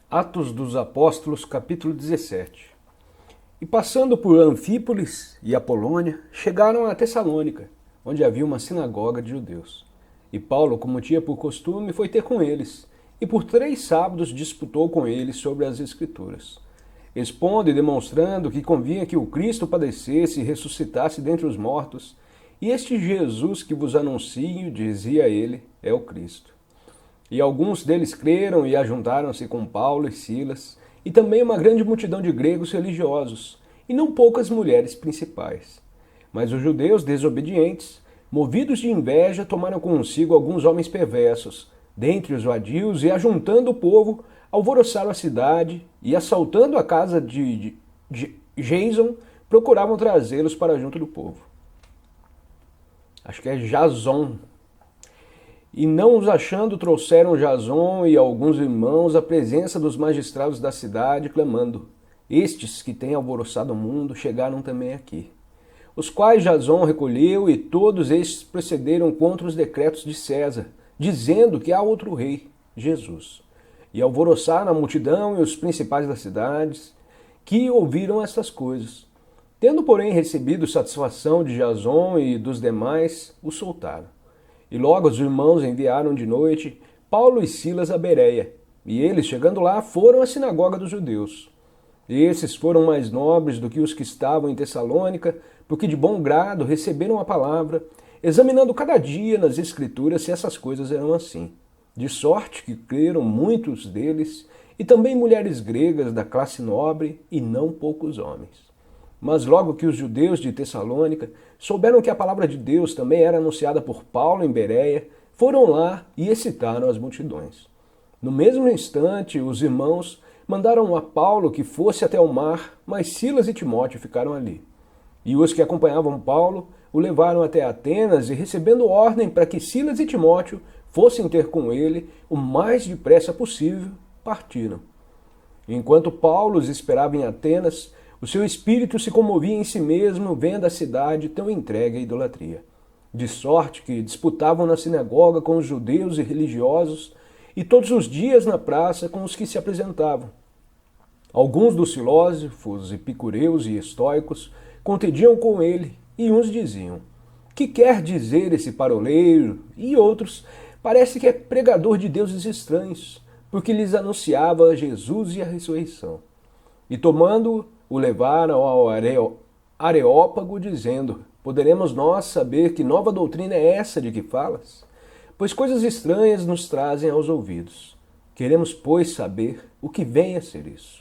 Atos dos Apóstolos, capítulo 17. E passando por Anfípolis e Apolônia, chegaram a Tessalônica, onde havia uma sinagoga de judeus. E Paulo, como tinha por costume, foi ter com eles, e por 3 sábados disputou com eles sobre as Escrituras, expondo e demonstrando que convinha que o Cristo padecesse e ressuscitasse dentre os mortos, e este Jesus que vos anuncio, dizia ele, é o Cristo. E alguns deles creram e ajuntaram-se com Paulo e Silas, e também uma grande multidão de gregos religiosos, e não poucas mulheres principais. Mas os judeus desobedientes, movidos de inveja, tomaram consigo alguns homens perversos, dentre os vadios, e ajuntando o povo, alvoroçaram a cidade, e assaltando a casa de Jason, procuravam trazê-los para junto do povo. Acho que é Jason. E não os achando, trouxeram Jason e alguns irmãos à presença dos magistrados da cidade, clamando: estes que têm alvoroçado o mundo chegaram também aqui. Os quais Jason recolheu, e todos estes procederam contra os decretos de César, dizendo que há outro rei, Jesus. E alvoroçaram a multidão e os principais das cidades, que ouviram estas coisas. Tendo, porém, recebido satisfação de Jason e dos demais, o soltaram. E logo os irmãos enviaram de noite Paulo e Silas a Bereia, e eles, chegando lá, foram à sinagoga dos judeus. E esses foram mais nobres do que os que estavam em Tessalônica, porque de bom grado receberam a palavra, examinando cada dia nas Escrituras se essas coisas eram assim. De sorte que creram muitos deles, e também mulheres gregas da classe nobre, e não poucos homens. Mas logo que os judeus de Tessalônica souberam que a palavra de Deus também era anunciada por Paulo em Bereia, foram lá e excitaram as multidões. No mesmo instante, os irmãos mandaram a Paulo que fosse até o mar, mas Silas e Timóteo ficaram ali. E os que acompanhavam Paulo o levaram até Atenas, e recebendo ordem para que Silas e Timóteo fossem ter com ele o mais depressa possível, partiram. Enquanto Paulo os esperava em Atenas, o seu espírito se comovia em si mesmo, vendo a cidade tão entregue à idolatria. De sorte que disputavam na sinagoga com os judeus e religiosos, e todos os dias na praça com os que se apresentavam. Alguns dos filósofos, epicureus e estoicos contendiam com ele, e uns diziam: que quer dizer esse paroleiro? E outros: parece que é pregador de deuses estranhos, porque lhes anunciava Jesus e a ressurreição. E tomando-o, o levaram ao Areópago, dizendo: poderemos nós saber que nova doutrina é essa de que falas? Pois coisas estranhas nos trazem aos ouvidos. Queremos, pois, saber o que vem a ser isso.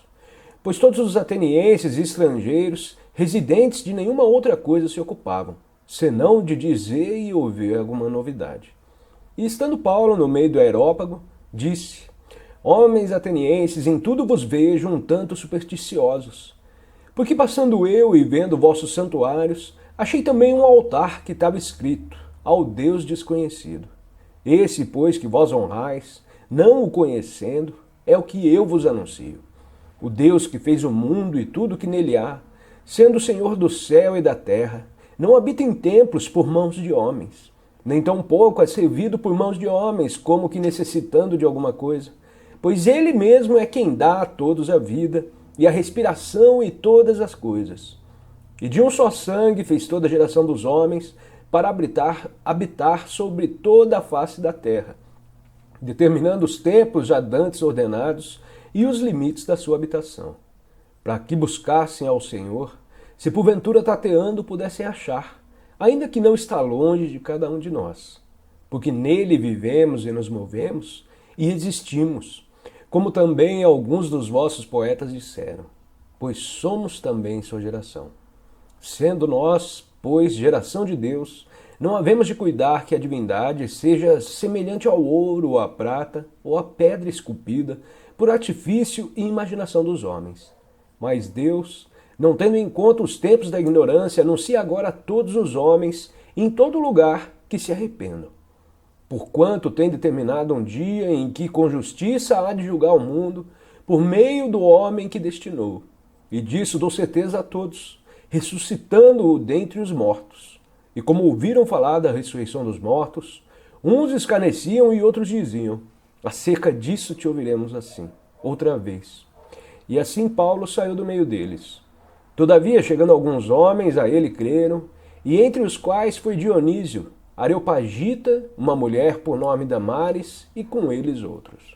Pois todos os atenienses e estrangeiros, residentes de nenhuma outra coisa se ocupavam, senão de dizer e ouvir alguma novidade. E estando Paulo no meio do Areópago, disse: homens atenienses, em tudo vos vejo um tanto supersticiosos. Porque passando eu e vendo vossos santuários, achei também um altar que estava escrito: ao Deus desconhecido. Esse, pois, que vós honrais, não o conhecendo, é o que eu vos anuncio. O Deus que fez o mundo e tudo que nele há, sendo o Senhor do céu e da terra, não habita em templos por mãos de homens, nem tampouco é servido por mãos de homens, como que necessitando de alguma coisa, pois ele mesmo é quem dá a todos a vida, e a respiração e todas as coisas. E de um só sangue fez toda a geração dos homens para habitar sobre toda a face da terra, determinando os tempos já dantes ordenados e os limites da sua habitação, para que buscassem ao Senhor, se porventura tateando pudessem achar, ainda que não está longe de cada um de nós, porque nele vivemos e nos movemos e existimos, como também alguns dos vossos poetas disseram, pois somos também sua geração. Sendo nós, pois, geração de Deus, não havemos de cuidar que a divindade seja semelhante ao ouro, ou à prata, ou à pedra esculpida, por artifício e imaginação dos homens. Mas Deus, não tendo em conta os tempos da ignorância, anuncia agora a todos os homens, em todo lugar, que se arrependam. Porquanto tem determinado um dia em que com justiça há de julgar o mundo, por meio do homem que destinou. E disso dou certeza a todos, ressuscitando-o dentre os mortos. E como ouviram falar da ressurreição dos mortos, uns escarneciam e outros diziam: acerca disso te ouviremos assim. outra vez. E assim Paulo saiu do meio deles. Todavia, chegando alguns homens, a ele creram, e entre os quais foi Dionísio, Areopagita, uma mulher por nome Damares, e com eles outros.